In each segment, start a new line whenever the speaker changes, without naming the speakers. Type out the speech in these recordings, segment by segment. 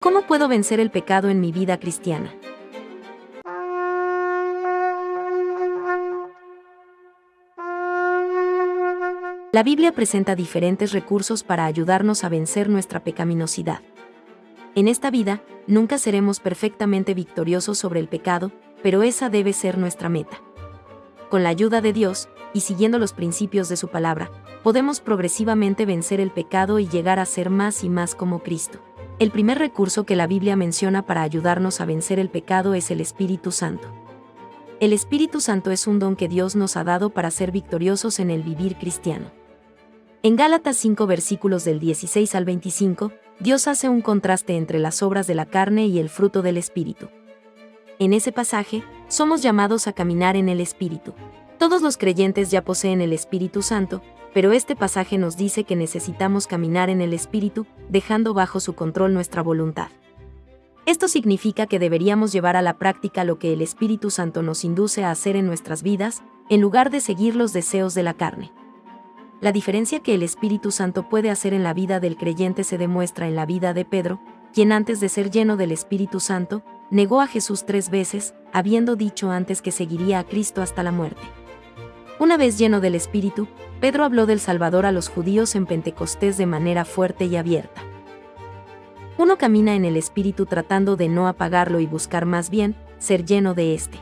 ¿Cómo puedo vencer el pecado en mi vida cristiana? La Biblia presenta diferentes recursos para ayudarnos a vencer nuestra pecaminosidad. En esta vida, nunca seremos perfectamente victoriosos sobre el pecado, pero esa debe ser nuestra meta. Con la ayuda de Dios, y siguiendo los principios de su palabra, podemos progresivamente vencer el pecado y llegar a ser más y más como Cristo. El primer recurso que la Biblia menciona para ayudarnos a vencer el pecado es el Espíritu Santo. El Espíritu Santo es un don que Dios nos ha dado para ser victoriosos en el vivir cristiano. En Gálatas 5 versículos del 16 al 25, Dios hace un contraste entre las obras de la carne y el fruto del Espíritu. En ese pasaje, somos llamados a caminar en el Espíritu. Todos los creyentes ya poseen el Espíritu Santo, pero este pasaje nos dice que necesitamos caminar en el Espíritu, dejando bajo su control nuestra voluntad. Esto significa que deberíamos llevar a la práctica lo que el Espíritu Santo nos induce a hacer en nuestras vidas, en lugar de seguir los deseos de la carne. La diferencia que el Espíritu Santo puede hacer en la vida del creyente se demuestra en la vida de Pedro, quien antes de ser lleno del Espíritu Santo, negó a Jesús 3 veces, habiendo dicho antes que seguiría a Cristo hasta la muerte. Una vez lleno del Espíritu, Pedro habló del Salvador a los judíos en Pentecostés de manera fuerte y abierta. Uno camina en el Espíritu tratando de no apagarlo y buscar más bien ser lleno de éste.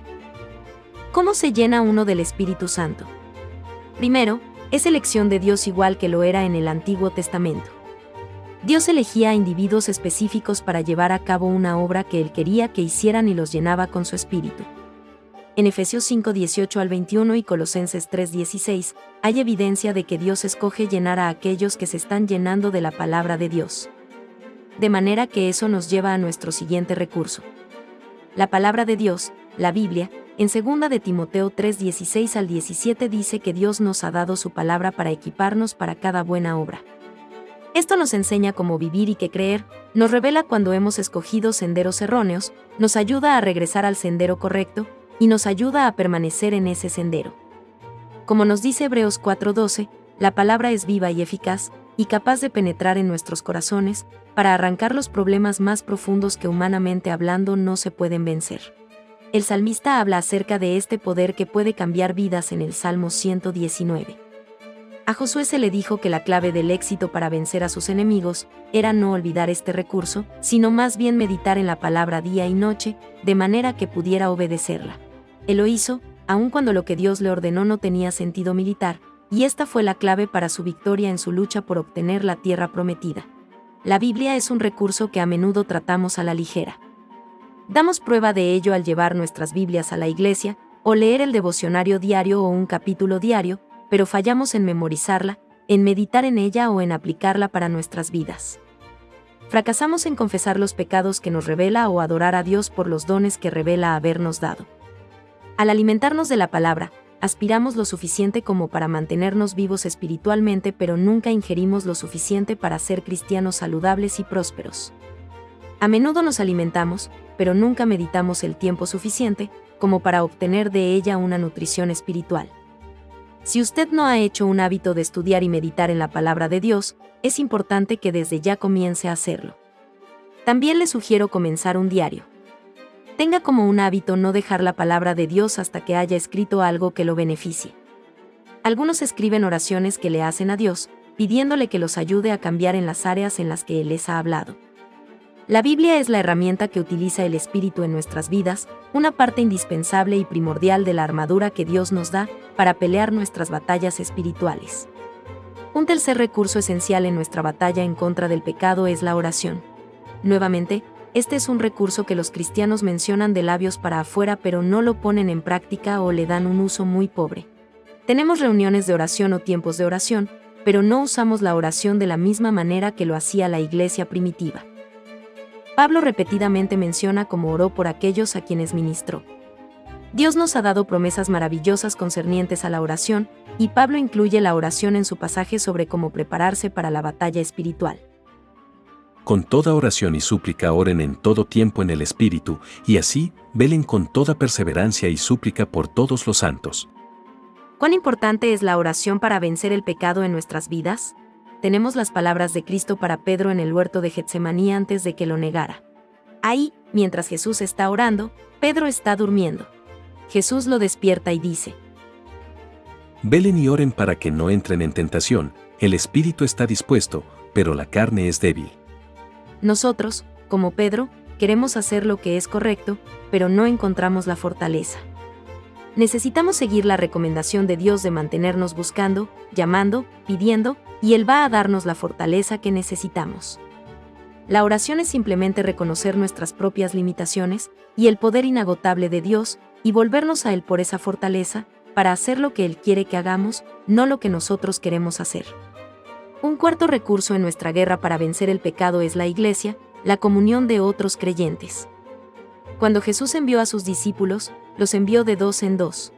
¿Cómo se llena uno del Espíritu Santo? Primero, es elección de Dios igual que lo era en el Antiguo Testamento. Dios elegía a individuos específicos para llevar a cabo una obra que Él quería que hicieran y los llenaba con su Espíritu. En Efesios 5, 18 al 21 y Colosenses 3, 16, hay evidencia de que Dios escoge llenar a aquellos que se están llenando de la palabra de Dios. De manera que eso nos lleva a nuestro siguiente recurso. La palabra de Dios, la Biblia, en 2 de Timoteo 3, 16 al 17 dice que Dios nos ha dado su palabra para equiparnos para cada buena obra. Esto nos enseña cómo vivir y qué creer, nos revela cuando hemos escogido senderos erróneos, nos ayuda a regresar al sendero correcto, y nos ayuda a permanecer en ese sendero. Como nos dice Hebreos 4:12, la palabra es viva y eficaz, y capaz de penetrar en nuestros corazones, para arrancar los problemas más profundos que humanamente hablando no se pueden vencer. El salmista habla acerca de este poder que puede cambiar vidas en el Salmo 119. A Josué se le dijo que la clave del éxito para vencer a sus enemigos era no olvidar este recurso, sino más bien meditar en la palabra día y noche, de manera que pudiera obedecerla. Él lo hizo, aun cuando lo que Dios le ordenó no tenía sentido militar, y esta fue la clave para su victoria en su lucha por obtener la tierra prometida. La Biblia es un recurso que a menudo tratamos a la ligera. Damos prueba de ello al llevar nuestras Biblias a la iglesia, o leer el devocionario diario o un capítulo diario, pero fallamos en memorizarla, en meditar en ella o en aplicarla para nuestras vidas. Fracasamos en confesar los pecados que nos revela o adorar a Dios por los dones que revela habernos dado. Al alimentarnos de la palabra, aspiramos lo suficiente como para mantenernos vivos espiritualmente, pero nunca ingerimos lo suficiente para ser cristianos saludables y prósperos. A menudo nos alimentamos, pero nunca meditamos el tiempo suficiente como para obtener de ella una nutrición espiritual. Si usted no ha hecho un hábito de estudiar y meditar en la palabra de Dios, es importante que desde ya comience a hacerlo. También le sugiero comenzar un diario. Tenga como un hábito no dejar la palabra de Dios hasta que haya escrito algo que lo beneficie. Algunos escriben oraciones que le hacen a Dios, pidiéndole que los ayude a cambiar en las áreas en las que Él les ha hablado. La Biblia es la herramienta que utiliza el Espíritu en nuestras vidas, una parte indispensable y primordial de la armadura que Dios nos da para pelear nuestras batallas espirituales. Un tercer recurso esencial en nuestra batalla en contra del pecado es la oración. Nuevamente, este es un recurso que los cristianos mencionan de labios para afuera pero no lo ponen en práctica o le dan un uso muy pobre. Tenemos reuniones de oración o tiempos de oración, pero no usamos la oración de la misma manera que lo hacía la iglesia primitiva. Pablo repetidamente menciona cómo oró por aquellos a quienes ministró. Dios nos ha dado promesas maravillosas concernientes a la oración, y Pablo incluye la oración en su pasaje sobre cómo prepararse para la batalla espiritual.
Con toda oración y súplica oren en todo tiempo en el Espíritu, y así velen con toda perseverancia y súplica por todos los santos.
¿Cuán importante es la oración para vencer el pecado en nuestras vidas? Tenemos las palabras de Cristo para Pedro en el huerto de Getsemaní antes de que lo negara. Ahí, mientras Jesús está orando, Pedro está durmiendo. Jesús lo despierta y dice:
Velen y oren para que no entren en tentación, el espíritu está dispuesto, pero la carne es débil.
Nosotros, como Pedro, queremos hacer lo que es correcto, pero no encontramos la fortaleza. Necesitamos seguir la recomendación de Dios de mantenernos buscando, llamando, pidiendo, y Él va a darnos la fortaleza que necesitamos. La oración es simplemente reconocer nuestras propias limitaciones y el poder inagotable de Dios, y volvernos a Él por esa fortaleza, para hacer lo que Él quiere que hagamos, no lo que nosotros queremos hacer. Un cuarto recurso en nuestra guerra para vencer el pecado es la Iglesia, la comunión de otros creyentes. Cuando Jesús envió a sus discípulos, los envió de 2 en 2.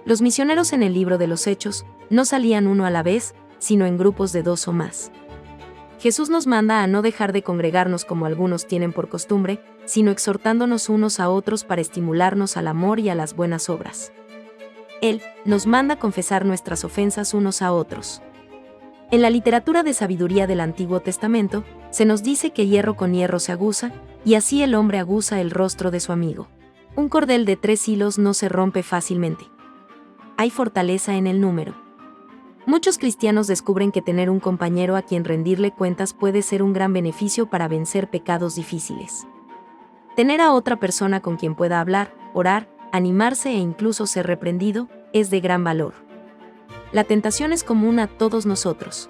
Los misioneros en el libro de los Hechos no salían uno a la vez, sino en grupos de 2 o más. Jesús nos manda a no dejar de congregarnos como algunos tienen por costumbre, sino exhortándonos unos a otros para estimularnos al amor y a las buenas obras. Él nos manda a confesar nuestras ofensas unos a otros. En la literatura de sabiduría del Antiguo Testamento, se nos dice que hierro con hierro se aguza, y así el hombre aguza el rostro de su amigo. Un cordel de 3 hilos no se rompe fácilmente. Hay fortaleza en el número. Muchos cristianos descubren que tener un compañero a quien rendirle cuentas puede ser un gran beneficio para vencer pecados difíciles. Tener a otra persona con quien pueda hablar, orar, animarse e incluso ser reprendido, es de gran valor. La tentación es común a todos nosotros.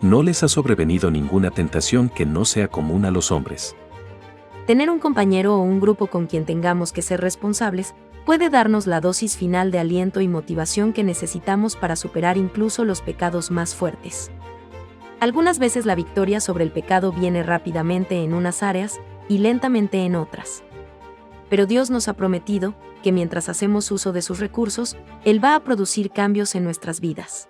No les ha sobrevenido ninguna tentación que no sea común a los hombres.
Tener un compañero o un grupo con quien tengamos que ser responsables puede darnos la dosis final de aliento y motivación que necesitamos para superar incluso los pecados más fuertes. Algunas veces la victoria sobre el pecado viene rápidamente en unas áreas y lentamente en otras. Pero Dios nos ha prometido que mientras hacemos uso de sus recursos, Él va a producir cambios en nuestras vidas.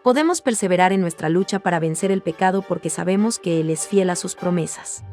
Podemos perseverar en nuestra lucha para vencer el pecado porque sabemos que Él es fiel a sus promesas.